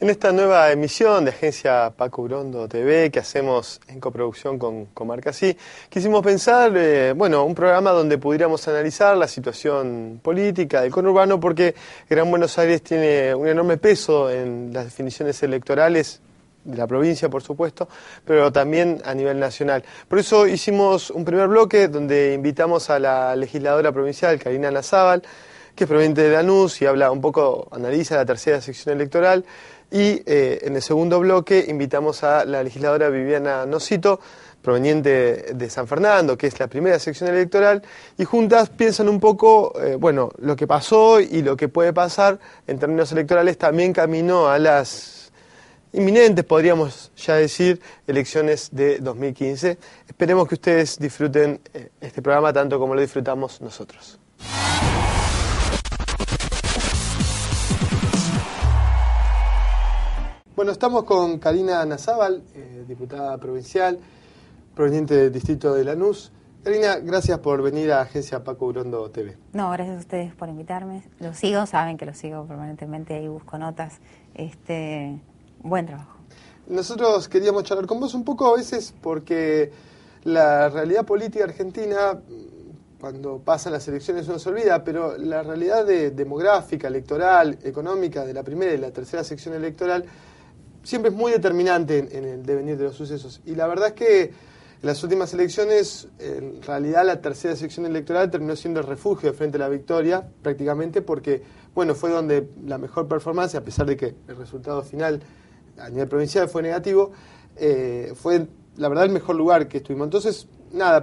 En esta nueva emisión de Agencia Paco Urondo TV que hacemos en coproducción con Marcasí, quisimos pensar, un programa donde pudiéramos analizar la situación política del conurbano, porque Gran Buenos Aires tiene un enorme peso en las definiciones electorales de la provincia, por supuesto, pero también a nivel nacional. Por eso hicimos un primer bloque donde invitamos a la legisladora provincial, Karina Nazábal, que es proveniente de Lanús y habla un poco, analiza la tercera sección electoral. Y en el segundo bloque invitamos a la legisladora Viviana Nocito, proveniente de San Fernando, que es la primera sección electoral, y juntas piensan un poco, lo que pasó y lo que puede pasar en términos electorales también camino a las inminentes, podríamos ya decir, elecciones de 2015. Esperemos que ustedes disfruten este programa tanto como lo disfrutamos nosotros. Bueno, estamos con Karina Nazábal, diputada provincial, proveniente del distrito de Lanús. Karina, gracias por venir a Agencia Paco Urondo TV. No, gracias a ustedes por invitarme. Lo sigo, saben que lo sigo permanentemente y busco notas. Buen trabajo. Nosotros queríamos charlar con vos un poco a veces porque la realidad política argentina, cuando pasan las elecciones uno se olvida, pero la realidad demográfica, electoral, económica de la primera y la tercera sección electoral siempre es muy determinante en el devenir de los sucesos. Y la verdad es que en las últimas elecciones, en realidad la tercera sección electoral terminó siendo el refugio de frente a la victoria, prácticamente porque, fue donde la mejor performance, a pesar de que el resultado final a nivel provincial fue negativo, fue la verdad el mejor lugar que estuvimos. Entonces,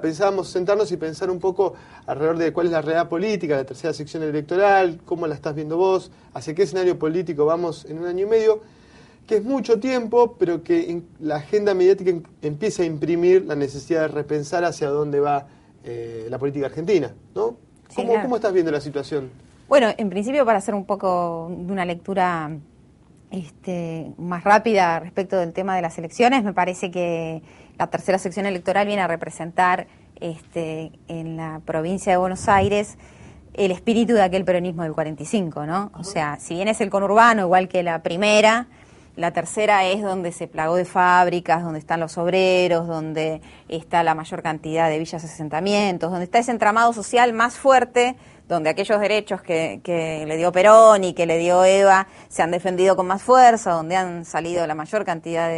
pensábamos sentarnos y pensar un poco alrededor de cuál es la realidad política de la tercera sección electoral, cómo la estás viendo vos, hacia qué escenario político vamos en un año y medio, que es mucho tiempo, pero que la agenda mediática empieza a imprimir la necesidad de repensar hacia dónde va la política argentina, ¿no? Sí, claro. ¿Cómo estás viendo la situación? Bueno, en principio, para hacer un poco de una lectura más rápida respecto del tema de las elecciones, me parece que la tercera sección electoral viene a representar en la provincia de Buenos Aires el espíritu de aquel peronismo del 45, ¿no? O sea, si bien es el conurbano, igual que la primera, la tercera es donde se plagó de fábricas, donde están los obreros, donde está la mayor cantidad de villas y asentamientos, donde está ese entramado social más fuerte, donde aquellos derechos que le dio Perón y que le dio Eva se han defendido con más fuerza, donde han salido la mayor cantidad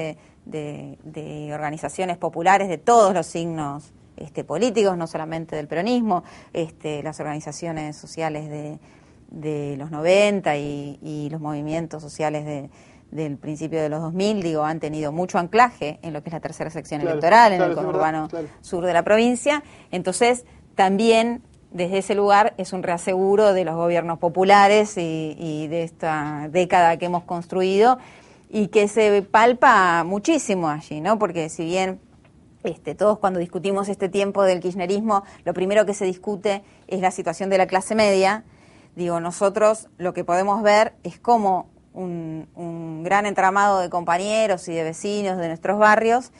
de organizaciones populares de todos los signos políticos, no solamente del peronismo, las organizaciones sociales de los 90 y los movimientos sociales del principio de los 2000, han tenido mucho anclaje en lo que es la tercera sección electoral, en el conurbano sur de la provincia. Entonces, también desde ese lugar es un reaseguro de los gobiernos populares y de esta década que hemos construido y que se palpa muchísimo allí, ¿no? Porque si bien todos cuando discutimos este tiempo del kirchnerismo, lo primero que se discute es la situación de la clase media, nosotros lo que podemos ver es cómo un gran entramado de compañeros y de vecinos de nuestros barrios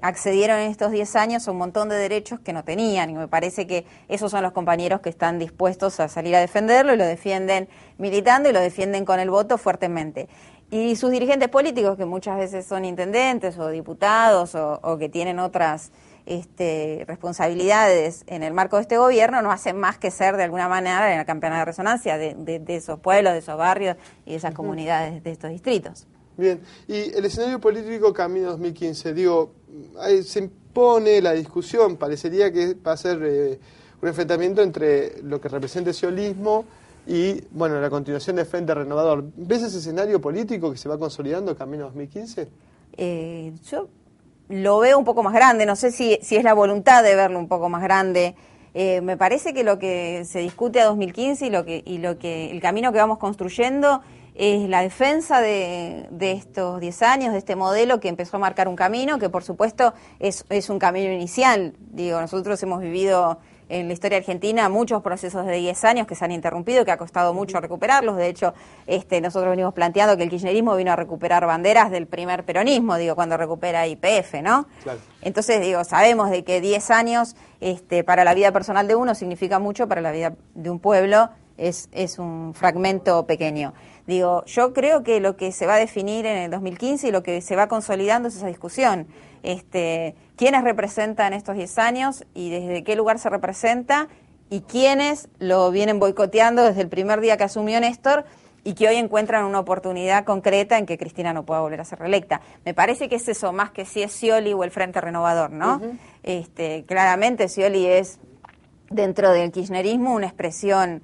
accedieron en estos 10 años a un montón de derechos que no tenían, y me parece que esos son los compañeros que están dispuestos a salir a defenderlo y lo defienden militando y lo defienden con el voto fuertemente. Y sus dirigentes políticos, que muchas veces son intendentes o diputados o que tienen otras responsabilidades en el marco de este gobierno, no hacen más que ser de alguna manera en la campana de resonancia de esos pueblos, de esos barrios y de esas comunidades de estos distritos. Bien, y el escenario político camino 2015, ahí se impone la discusión, parecería que va a ser un enfrentamiento entre lo que representa el ciolismo y, la continuación del Frente Renovador. ¿Ves ese escenario político que se va consolidando camino 2015? Yo lo veo un poco más grande, no sé si es la voluntad de verlo un poco más grande. Me parece que lo que se discute a 2015 y el camino que vamos construyendo es la defensa de estos 10 años, de este modelo que empezó a marcar un camino, que por supuesto es un camino inicial. Nosotros hemos vivido en la historia argentina muchos procesos de 10 años que se han interrumpido, que ha costado mucho recuperarlos. De hecho, nosotros venimos planteando que el kirchnerismo vino a recuperar banderas del primer peronismo, cuando recupera YPF, ¿no? Claro. Entonces, sabemos de que 10 años para la vida personal de uno significa mucho para la vida de un pueblo es un fragmento pequeño. Digo, yo creo que lo que se va a definir en el 2015 y lo que se va consolidando es esa discusión. ¿Quiénes representan estos 10 años y desde qué lugar se representa? Y quiénes lo vienen boicoteando desde el primer día que asumió Néstor y que hoy encuentran una oportunidad concreta en que Cristina no pueda volver a ser reelecta. Me parece que es eso, más que si es Scioli o el Frente Renovador, ¿no? Claramente Scioli es, dentro del kirchnerismo, una expresión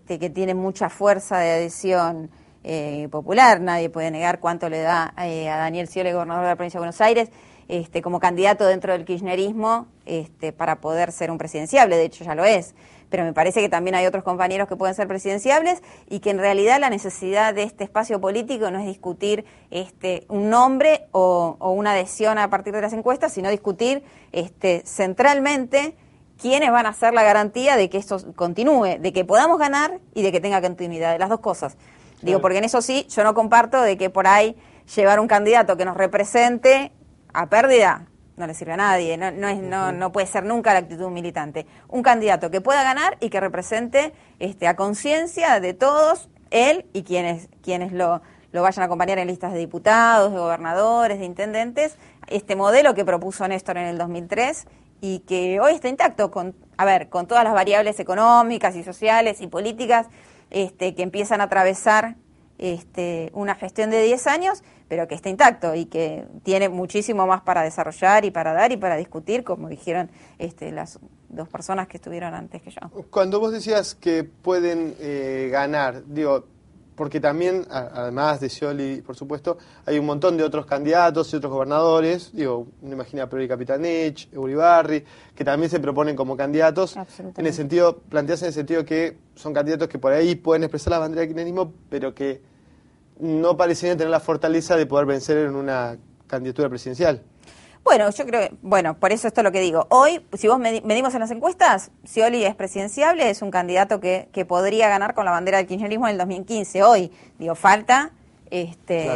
que tiene mucha fuerza de adhesión popular. Nadie puede negar cuánto le da a Daniel Scioli, gobernador de la provincia de Buenos Aires, como candidato dentro del kirchnerismo para poder ser un presidenciable. De hecho ya lo es. Pero me parece que también hay otros compañeros que pueden ser presidenciables y que en realidad la necesidad de este espacio político no es discutir un nombre o una adhesión a partir de las encuestas, sino discutir centralmente quiénes van a ser la garantía de que esto continúe, de que podamos ganar y de que tenga continuidad, de las dos cosas. Digo, porque en eso sí, yo no comparto de que por ahí llevar un candidato que nos represente a pérdida no le sirve a nadie, no puede ser nunca la actitud militante. Un candidato que pueda ganar y que represente a conciencia de todos, él y quienes lo vayan a acompañar en listas de diputados, de gobernadores, de intendentes, este modelo que propuso Néstor en el 2003 y que hoy está intacto con todas las variables económicas y sociales y políticas que empiezan a atravesar una gestión de 10 años, pero que está intacto y que tiene muchísimo más para desarrollar y para dar y para discutir, como dijeron las dos personas que estuvieron antes que yo. Cuando vos decías que pueden ganar, digo, porque también, además de Scioli, por supuesto, hay un montón de otros candidatos y otros gobernadores, digo, uno imagina a Priori Capitanich, Uribarri, que también se proponen como candidatos, en el sentido, plantearse en el sentido que son candidatos que por ahí pueden expresar la bandera del kirchnerismo, pero que no parecían tener la fortaleza de poder vencer en una candidatura presidencial. Bueno, yo creo que, por eso esto es lo que digo. Hoy, si vos medimos en las encuestas, Scioli es presidenciable, es un candidato que podría ganar con la bandera del kirchnerismo en el 2015. Hoy, falta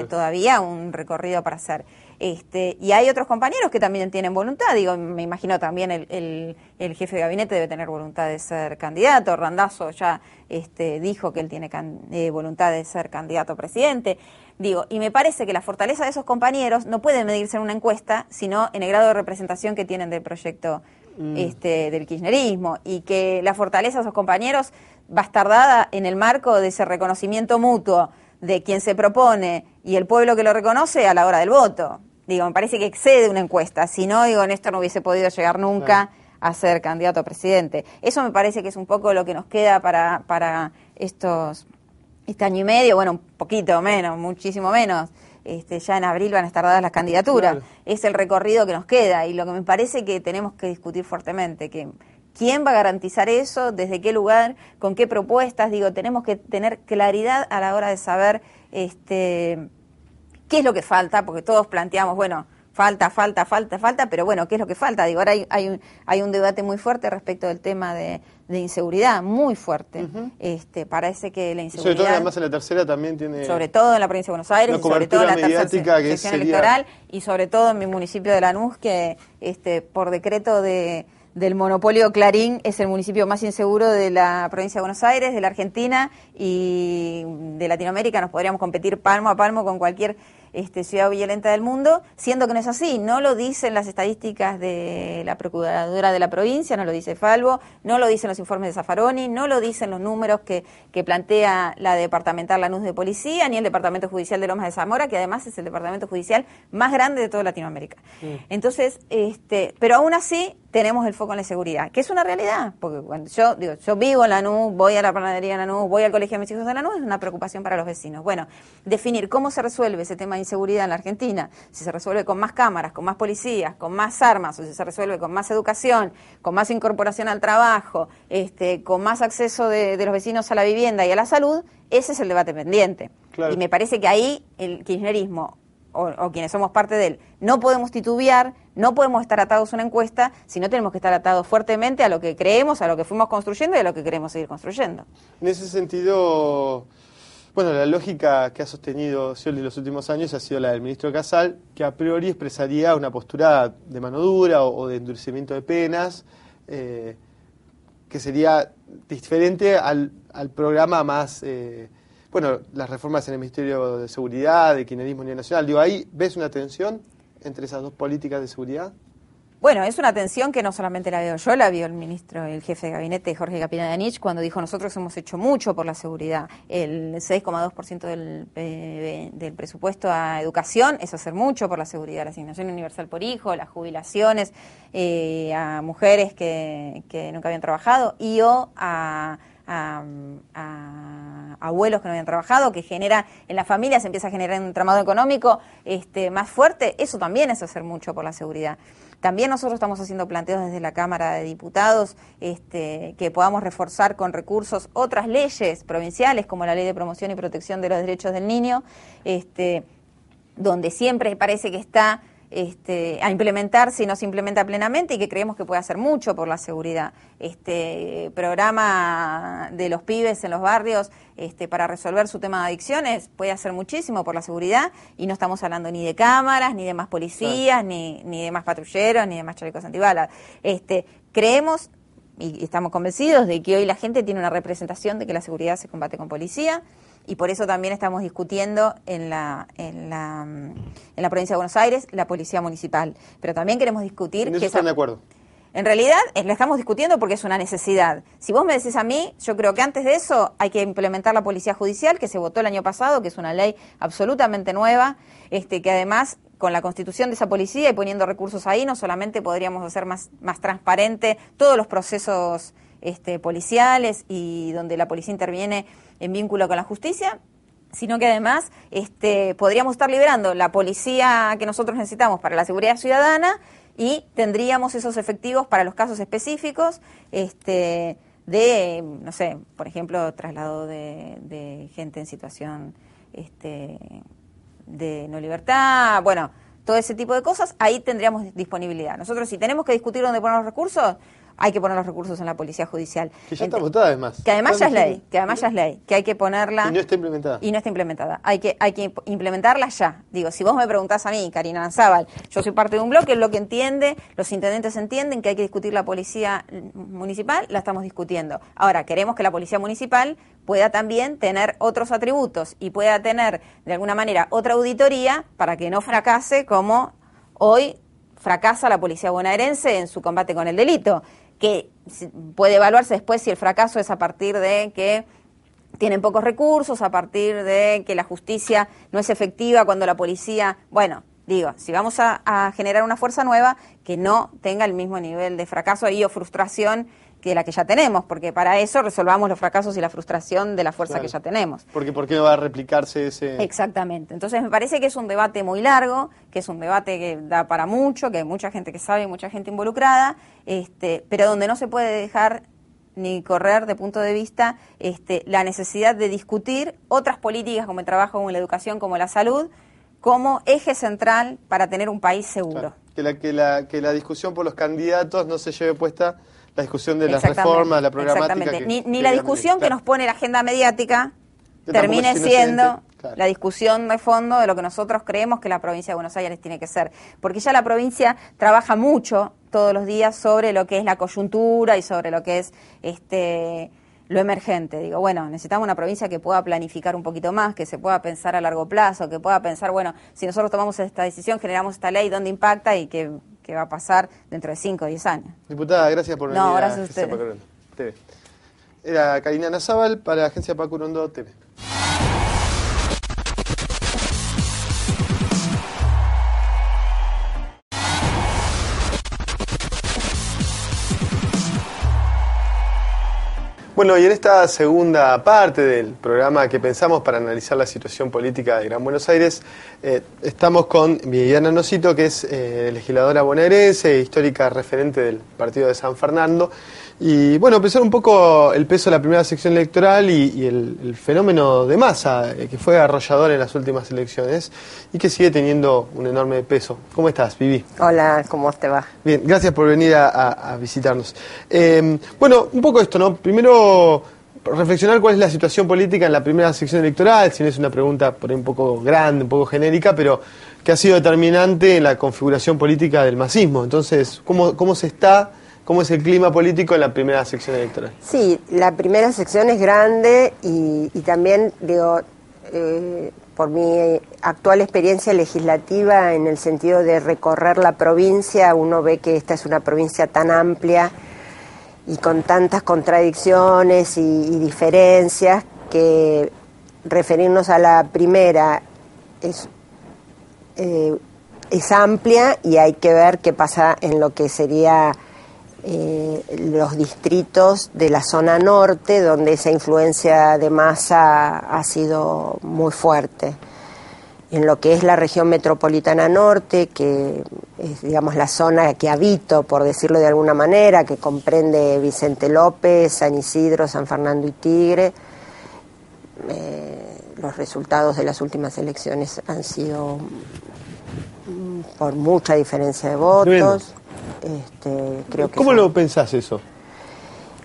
todavía un recorrido para hacer. Y hay otros compañeros que también tienen voluntad. Me imagino también el jefe de gabinete debe tener voluntad de ser candidato. Randazzo ya dijo que él tiene voluntad de ser candidato a presidente. Y me parece que la fortaleza de esos compañeros no puede medirse en una encuesta, sino en el grado de representación que tienen del proyecto del kirchnerismo, y que la fortaleza de esos compañeros va a estar dada en el marco de ese reconocimiento mutuo de quien se propone y el pueblo que lo reconoce a la hora del voto. Me parece que excede una encuesta, si no, Néstor no hubiese podido llegar nunca a ser candidato a presidente. Eso me parece que es un poco lo que nos queda para este año y medio, un poquito menos, muchísimo menos. Ya en abril van a estar dadas las candidaturas. Claro. Es el recorrido que nos queda y lo que me parece que tenemos que discutir fuertemente, que quién va a garantizar eso, desde qué lugar, con qué propuestas. Tenemos que tener claridad a la hora de saber qué es lo que falta, porque todos planteamos, falta, pero ¿qué es lo que falta? Ahora hay un debate muy fuerte respecto del tema de inseguridad, muy fuerte. Parece que la inseguridad... Sobre todo, además, en la tercera también tiene... Sobre todo en la provincia de Buenos Aires, y sobre todo en la tercera sección electoral, y sobre todo en mi municipio de Lanús, que por decreto del monopolio Clarín es el municipio más inseguro de la provincia de Buenos Aires, de la Argentina y de Latinoamérica. Nos podríamos competir palmo a palmo con cualquier ciudad violenta del mundo, siendo que no es así. No lo dicen las estadísticas de la procuradora de la provincia, no lo dice Falvo, no lo dicen los informes de Zaffaroni, no lo dicen los números que plantea la departamental Lanús de Policía, ni el departamento judicial de Lomas de Zamora, que además es el departamento judicial más grande de toda Latinoamérica. Entonces, pero aún así tenemos el foco en la seguridad, que es una realidad, porque cuando yo vivo en Lanús, voy a la panadería en Lanús, voy al colegio de mis hijos en Lanús, es una preocupación para los vecinos. Definir cómo se resuelve ese tema de inseguridad en la Argentina, si se resuelve con más cámaras, con más policías, con más armas, o si se resuelve con más educación, con más incorporación al trabajo, con más acceso de los vecinos a la vivienda y a la salud, ese es el debate pendiente. Claro. Y me parece que ahí el kirchnerismo, o quienes somos parte de él, no podemos titubear, no podemos estar atados a una encuesta, sino tenemos que estar atados fuertemente a lo que creemos, a lo que fuimos construyendo y a lo que queremos seguir construyendo. En ese sentido, la lógica que ha sostenido Scioli en los últimos años ha sido la del ministro Casal, que a priori expresaría una postura de mano dura o de endurecimiento de penas, que sería diferente al programa más, bueno, las reformas en el Ministerio de Seguridad, de kirchnerismo a nivel nacional. Digo, ¿ahí ves una tensión entre esas dos políticas de seguridad? Bueno, es una tensión que no solamente la veo yo, la vio el ministro, el jefe de gabinete, Jorge Capitanich, cuando dijo nosotros hemos hecho mucho por la seguridad. El 6,2% del presupuesto a educación es hacer mucho por la seguridad, la asignación universal por hijo, las jubilaciones a mujeres que nunca habían trabajado y a abuelos que no habían trabajado, que genera, en la familia se empieza a generar un entramado económico más fuerte. Eso también es hacer mucho por la seguridad. También nosotros estamos haciendo planteos desde la Cámara de Diputados que podamos reforzar con recursos otras leyes provinciales, como la Ley de Promoción y Protección de los Derechos del Niño, donde siempre parece que está a implementar si no se implementa plenamente y que creemos que puede hacer mucho por la seguridad. Programa de los pibes en los barrios para resolver su tema de adicciones puede hacer muchísimo por la seguridad y no estamos hablando ni de cámaras, ni de más policías, ni de más patrulleros, ni de más chalecos antibalas. Creemos y estamos convencidos de que hoy la gente tiene una representación de que la seguridad se combate con policía. Y por eso también estamos discutiendo en la provincia de Buenos Aires la policía municipal. Pero también queremos discutir... ¿En eso están de acuerdo? En realidad lo estamos discutiendo porque es una necesidad. Si vos me decís a mí, yo creo que antes de eso hay que implementar la policía judicial, que se votó el año pasado, que es una ley absolutamente nueva, que además con la constitución de esa policía y poniendo recursos ahí, no solamente podríamos hacer más transparente todos los procesos policiales y donde la policía interviene en vínculo con la justicia, sino que además podríamos estar liberando la policía que nosotros necesitamos para la seguridad ciudadana y tendríamos esos efectivos para los casos específicos de, no sé, por ejemplo, traslado de gente en situación de no libertad, bueno, todo ese tipo de cosas, ahí tendríamos disponibilidad. Nosotros si tenemos que discutir dónde poner los recursos, hay que poner los recursos en la policía judicial. Que ya está votada además. Que además ya es ley, que hay que ponerla. Y no está implementada. Y no está implementada. Hay que implementarla ya. Digo, si vos me preguntás a mí, Karina Lanzábal, yo soy parte de un bloque, el bloque entiende, los intendentes entienden que hay que discutir la policía municipal, la estamos discutiendo. Ahora, queremos que la policía municipal pueda también tener otros atributos y pueda tener, de alguna manera, otra auditoría para que no fracase como hoy fracasa la policía bonaerense en su combate con el delito, que puede evaluarse después si el fracaso es a partir de que tienen pocos recursos, a partir de que la justicia no es efectiva cuando la policía... Bueno, digo, si vamos a generar una fuerza nueva, que no tenga el mismo nivel de fracaso y o frustración que la que ya tenemos, porque para eso resolvamos los fracasos y la frustración de la fuerza que ya tenemos. Porque ¿por qué no va a replicarse ese...? Exactamente. Entonces me parece que es un debate muy largo, que es un debate que da para mucho, que hay mucha gente que sabe, mucha gente involucrada, pero donde no se puede dejar ni correr de punto de vista la necesidad de discutir otras políticas como el trabajo, como la educación, como la salud, como eje central para tener un país seguro. Claro. Que la discusión por los candidatos no se lleve puesta la discusión de las reformas, la programática. Exactamente. Ni la discusión que nos pone la agenda mediática termine siendo la discusión de fondo de lo que nosotros creemos que la provincia de Buenos Aires tiene que ser. Porque ya la provincia trabaja mucho todos los días sobre lo que es la coyuntura y sobre lo que es lo emergente. Digo, bueno, necesitamos una provincia que pueda planificar un poquito más, que se pueda pensar a largo plazo, que pueda pensar, bueno, si nosotros tomamos esta decisión, generamos esta ley, ¿dónde impacta y qué va a pasar dentro de 5 o 10 años? Diputada, gracias por venir a Agencia Paco Urondo TV. Era Karina Lanzábal para la Agencia Paco Urondo TV. Bueno, y en esta segunda parte del programa que pensamos para analizar la situación política de Gran Buenos Aires, estamos con Viviana Nosito, que es legisladora bonaerense, histórica referente del partido de San Fernando. Y bueno, pensar un poco el peso de la primera sección electoral y el fenómeno de masa, que fue arrollador en las últimas elecciones y que sigue teniendo un enorme peso. ¿Cómo estás, Vivi? Hola, ¿cómo te va? Bien, gracias por venir a visitarnos. Bueno, un poco esto, ¿no? Primero, reflexionar cuál es la situación política en la primera sección electoral, si no es una pregunta por ahí un poco grande, un poco genérica, pero que ha sido determinante en la configuración política del masismo. Entonces, ¿cómo se está ¿Cómo es el clima político en la primera sección electoral? Sí, la primera sección es grande y también, digo, por mi actual experiencia legislativa, en el sentido de recorrer la provincia, uno ve que esta es una provincia tan amplia y con tantas contradicciones y diferencias, que referirnos a la primera es amplia, y hay que ver qué pasa en lo que sería los distritos de la zona norte, donde esa influencia de Massa ha sido muy fuerte. En lo que es la región metropolitana norte, que es, digamos, la zona que habito, por decirlo de alguna manera, que comprende Vicente López, San Isidro, San Fernando y Tigre, los resultados de las últimas elecciones han sido por mucha diferencia de votos. Creo que ¿Cómo lo pensás eso?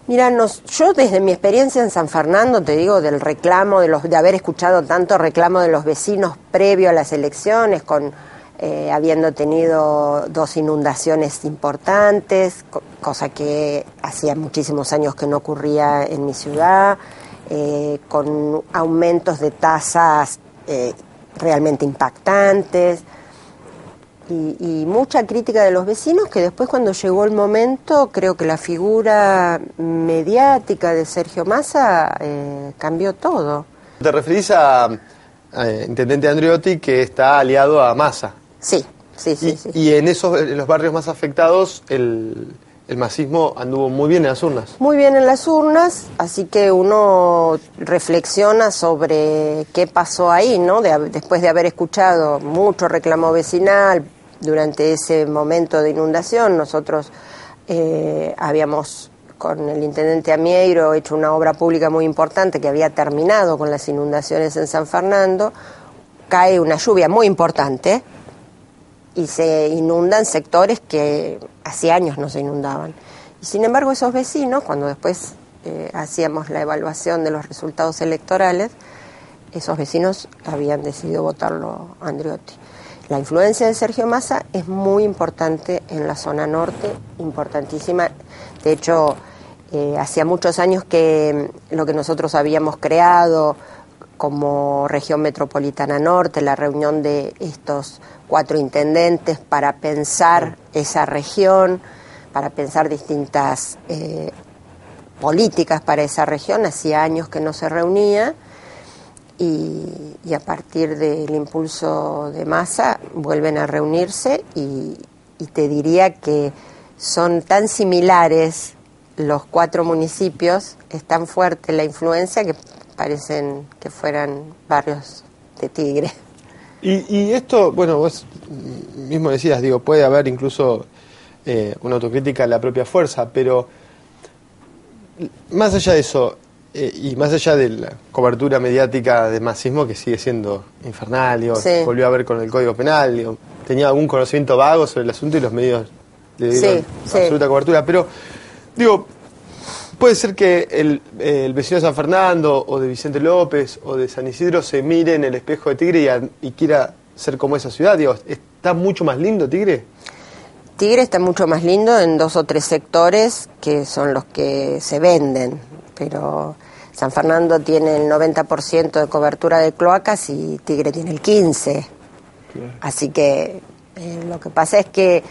Mira, yo desde mi experiencia en San Fernando, te digo, del reclamo, de haber escuchado tanto reclamo de los vecinos previo a las elecciones, habiendo tenido 2 inundaciones importantes, cosa que hacía muchísimos años que no ocurría en mi ciudad, con aumentos de tasas realmente impactantes, y mucha crítica de los vecinos, que después, cuando llegó el momento, creo que la figura mediática de Sergio Massa cambió todo. ¿Te referís a intendente Andreotti, que está aliado a Massa? Sí. Y en los barrios más afectados el masismo anduvo muy bien en las urnas. Muy bien en las urnas, así que uno reflexiona sobre qué pasó ahí, ¿no? Después de haber escuchado mucho reclamo vecinal durante ese momento de inundación. Nosotros habíamos, con el intendente Amieiro, hecho una obra pública muy importante que había terminado con las inundaciones en San Fernando. Cae una lluvia muy importante y se inundan sectores que hacía años no se inundaban. Y sin embargo, esos vecinos, cuando después hacíamos la evaluación de los resultados electorales, esos vecinos habían decidido votarlo a Andreotti. La influencia de Sergio Massa es muy importante en la zona norte, importantísima. De hecho, hacía muchos años que lo que nosotros habíamos creado como región metropolitana norte, la reunión de estos 4 intendentes para pensar esa región, para pensar distintas políticas para esa región, hacía años que no se reunía, y a partir del impulso de Massa vuelven a reunirse, y te diría que son tan similares los 4 municipios, es tan fuerte la influencia, que parecen que fueran barrios de Tigre. Y esto, bueno, vos mismo decías, digo, puede haber incluso una autocrítica a la propia fuerza, pero más allá de eso, y más allá de la cobertura mediática del masismo, que sigue siendo infernal, digo, Sí. volvió a ver con el Código Penal, digo, tenía algún conocimiento vago sobre el asunto y los medios le dieron absoluta cobertura, pero digo, puede ser que el vecino de San Fernando, o de Vicente López, o de San Isidro, se mire en el espejo de Tigre y quiera ser como esa ciudad. Digo, ¿está mucho más lindo Tigre? Tigre está mucho más lindo en 2 o 3 sectores que son los que se venden, pero San Fernando tiene el 90% de cobertura de cloacas y Tigre tiene el 15%. Claro. Así que lo que pasa es que,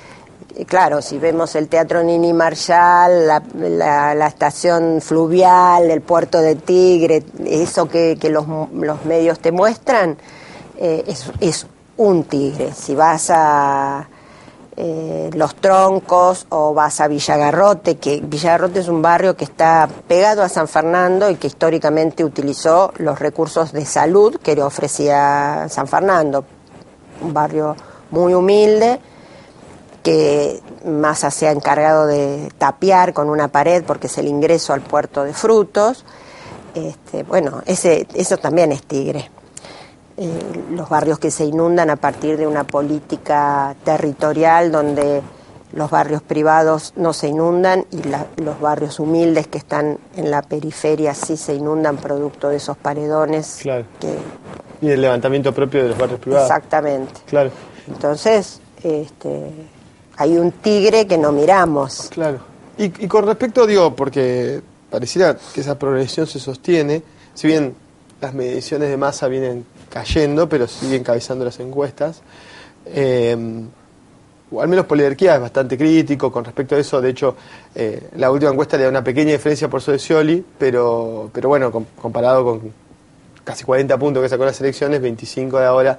claro, si vemos el Teatro Nini Marshall, la estación fluvial, el puerto de Tigre, eso que los medios te muestran, es un Tigre. Si vas a Los Troncos o vas a Villagarrote, que Villagarrote es un barrio que está pegado a San Fernando y que históricamente utilizó los recursos de salud que le ofrecía San Fernando, un barrio muy humilde, que Massa se ha encargado de tapiar con una pared porque es el ingreso al puerto de Frutos. Bueno, eso también es Tigre. Los barrios que se inundan a partir de una política territorial donde los barrios privados no se inundan y los barrios humildes que están en la periferia sí se inundan producto de esos paredones. Claro. Y el levantamiento propio de los barrios privados. Exactamente. Claro. Entonces, hay un Tigre que no miramos. Claro. Y con respecto, digo, porque pareciera que esa progresión se sostiene, si bien las mediciones de masa vienen cayendo, pero sigue encabezando las encuestas. O al menos Poliderquía es bastante crítico con respecto a eso. De hecho, la última encuesta le da una pequeña diferencia por sobre Scioli, pero bueno, comparado con casi 40 puntos que sacó las elecciones, 25 de ahora,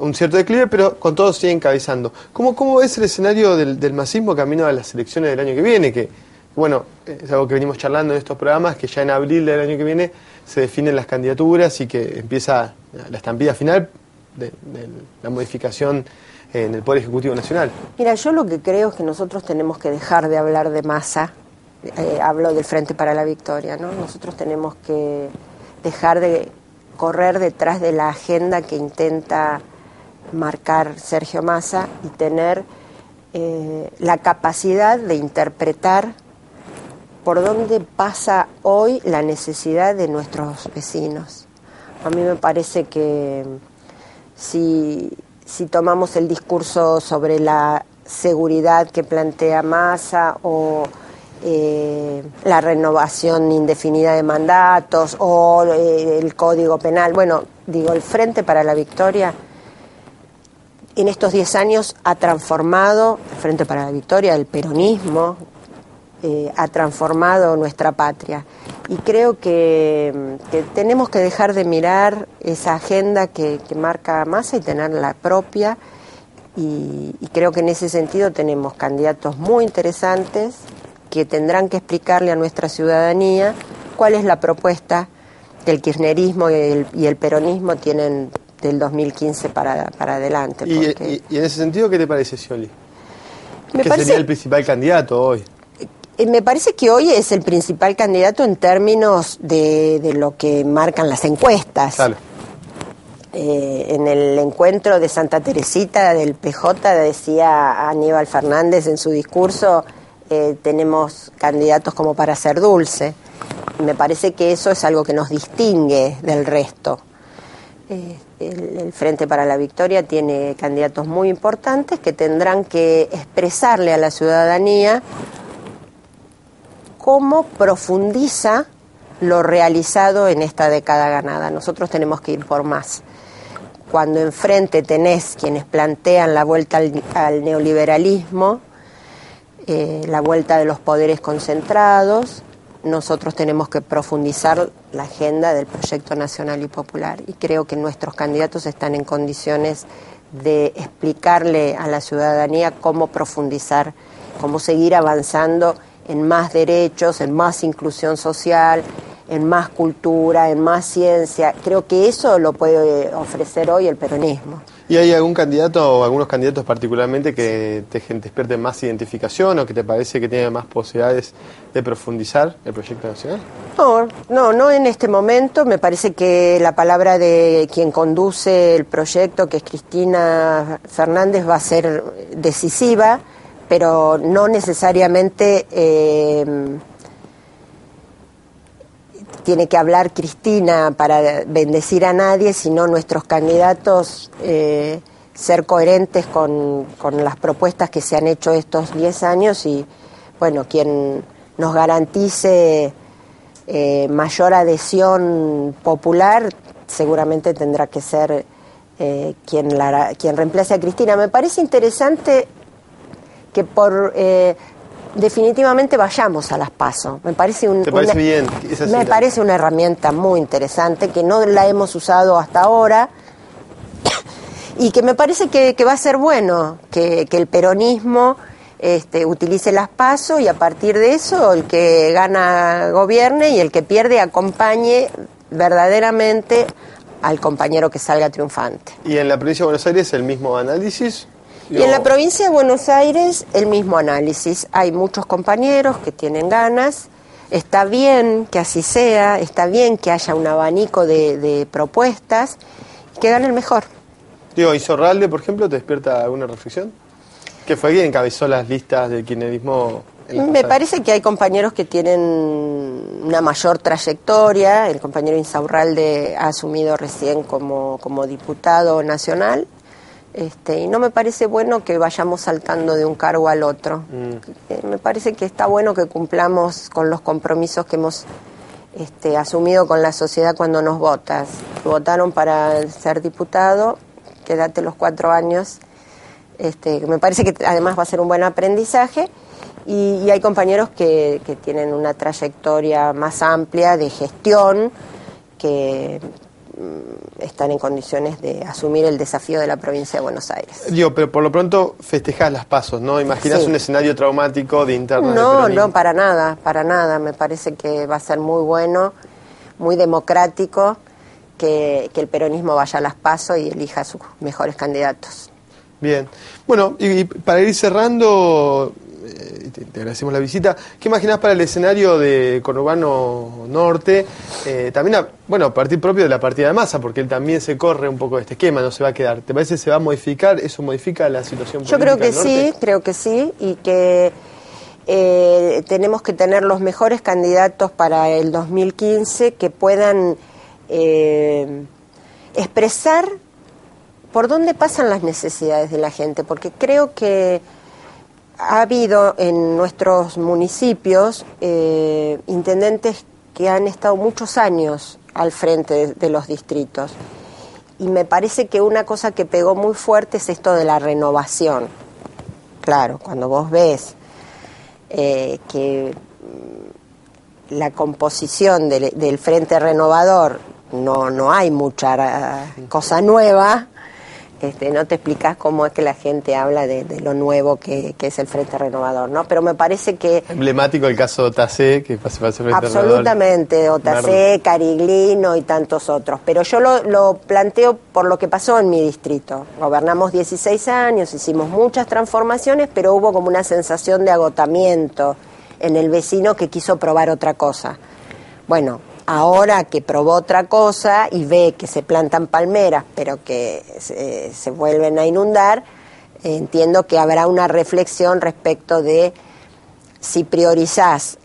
un cierto declive, pero con todo sigue encabezando. ¿Cómo ves el escenario del masismo camino a las elecciones del año que viene? Que, bueno, es algo que venimos charlando en estos programas, que ya en abril del año que viene se definen las candidaturas y que empieza la estampida final de la modificación en el Poder Ejecutivo Nacional. Mira, yo lo que creo es que nosotros tenemos que dejar de hablar de masa. Hablo del Frente para la Victoria, ¿no? Nosotros tenemos que dejar de correr detrás de la agenda que intenta marcar Sergio Massa y tener la capacidad de interpretar por dónde pasa hoy la necesidad de nuestros vecinos. A mí me parece que si tomamos el discurso sobre la seguridad que plantea Massa o la renovación indefinida de mandatos o el Código Penal, bueno, digo, el Frente para la Victoria en estos 10 años ha transformado, el Frente para la Victoria, el peronismo, ha transformado nuestra patria. Y creo que tenemos que dejar de mirar esa agenda que marca Massa y tener la propia. Y creo que en ese sentido tenemos candidatos muy interesantes que tendrán que explicarle a nuestra ciudadanía cuál es la propuesta que el kirchnerismo y el peronismo tienen del 2015 para adelante. Y en ese sentido, ¿qué te parece Scioli? ¿Qué Parece, sería el principal candidato hoy? Me parece que hoy es el principal candidato en términos de lo que marcan las encuestas. Claro. En el encuentro de Santa Teresita del PJ decía Aníbal Fernández en su discurso, tenemos candidatos como para ser dulce. Me parece que eso es algo que nos distingue del resto. El Frente para la Victoria tiene candidatos muy importantes que tendrán que expresarle a la ciudadanía cómo profundiza lo realizado en esta década ganada. Nosotros tenemos que ir por más. Cuando enfrente tenés quienes plantean la vuelta al neoliberalismo, la vuelta de los poderes concentrados, nosotros tenemos que profundizar la agenda del proyecto nacional y popular. Y creo que nuestros candidatos están en condiciones de explicarle a la ciudadanía cómo profundizar, cómo seguir avanzando en más derechos, en más inclusión social, en más cultura, en más ciencia. Creo que eso lo puede ofrecer hoy el peronismo. ¿Y hay algún candidato o algunos candidatos particularmente que te despierten más identificación o que te parece que tiene más posibilidades de profundizar el proyecto nacional? No en este momento. Me parece que la palabra de quien conduce el proyecto, que es Cristina Fernández, va a ser decisiva, pero no necesariamente tiene que hablar Cristina para bendecir a nadie, sino nuestros candidatos ser coherentes con las propuestas que se han hecho estos 10 años y, bueno, quien nos garantice mayor adhesión popular seguramente tendrá que ser quien reemplace a Cristina. Me parece interesante que definitivamente vayamos a las PASO. Me parece bien? Me parece una herramienta muy interesante que no la hemos usado hasta ahora y que me parece que va a ser bueno que el peronismo utilice las PASO y a partir de eso el que gana gobierne y el que pierde acompañe verdaderamente al compañero que salga triunfante. ¿Y en la provincia de Buenos Aires el mismo análisis? Y en la provincia de Buenos Aires el mismo análisis. Hay muchos compañeros que tienen ganas, está bien que así sea, está bien que haya un abanico de propuestas, que gane el mejor. ¿Insaurralde, por ejemplo, te despierta alguna reflexión? ¿Que fue quien encabezó las listas del kirchnerismo? Me parece que hay compañeros que tienen una mayor trayectoria. El compañero Insaurralde ha asumido recién como diputado nacional. y no me parece bueno que vayamos saltando de un cargo al otro. Me parece que está bueno que cumplamos con los compromisos que hemos asumido con la sociedad cuando nos votas. Votaron para ser diputado, quédate los 4 años. Me parece que además va a ser un buen aprendizaje. Y hay compañeros que tienen una trayectoria más amplia de gestión, que están en condiciones de asumir el desafío de la provincia de Buenos Aires. Digo, pero por lo pronto festejás las pasos, ¿no? ¿Imaginás un escenario traumático de interna? No, para nada. Me parece que va a ser muy bueno, muy democrático, que el peronismo vaya a las pasos y elija a sus mejores candidatos. Bien. Bueno, y para ir cerrando, te agradecemos la visita. ¿Qué imaginás para el escenario de Conurbano Norte? También, a partir propio de la partida de Massa, porque él también se corre un poco de este esquema, no se va a quedar. ¿Te parece que se va a modificar? ¿Eso modifica la situación política? Yo creo que sí, y que tenemos que tener los mejores candidatos para el 2015 que puedan expresar por dónde pasan las necesidades de la gente, porque creo que ha habido en nuestros municipios intendentes que han estado muchos años al frente de los distritos, y me parece que una cosa que pegó muy fuerte es esto de la renovación. Claro, cuando vos ves que la composición del Frente Renovador no hay mucha cosa nueva, no te explicás cómo es que la gente habla de lo nuevo que es el Frente Renovador, ¿no? Pero me parece que... Emblemático el caso de Otacé, que pasa a ser Frente absolutamente, Renovador. Otacé, Cariglino y tantos otros. Pero yo lo planteo por lo que pasó en mi distrito. Gobernamos 16 años, hicimos muchas transformaciones, pero hubo como una sensación de agotamiento en el vecino que quiso probar otra cosa. Bueno, ahora que probó otra cosa y ve que se plantan palmeras, pero que se vuelven a inundar, entiendo que habrá una reflexión respecto de si priorizás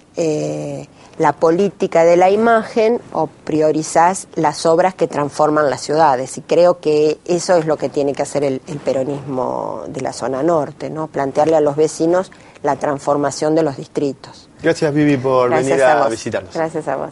la política de la imagen o priorizás las obras que transforman las ciudades. Y creo que eso es lo que tiene que hacer el peronismo de la zona norte, ¿no? Plantearle a los vecinos la transformación de los distritos. Gracias, Vivi, por venir a visitarnos. Gracias a vos.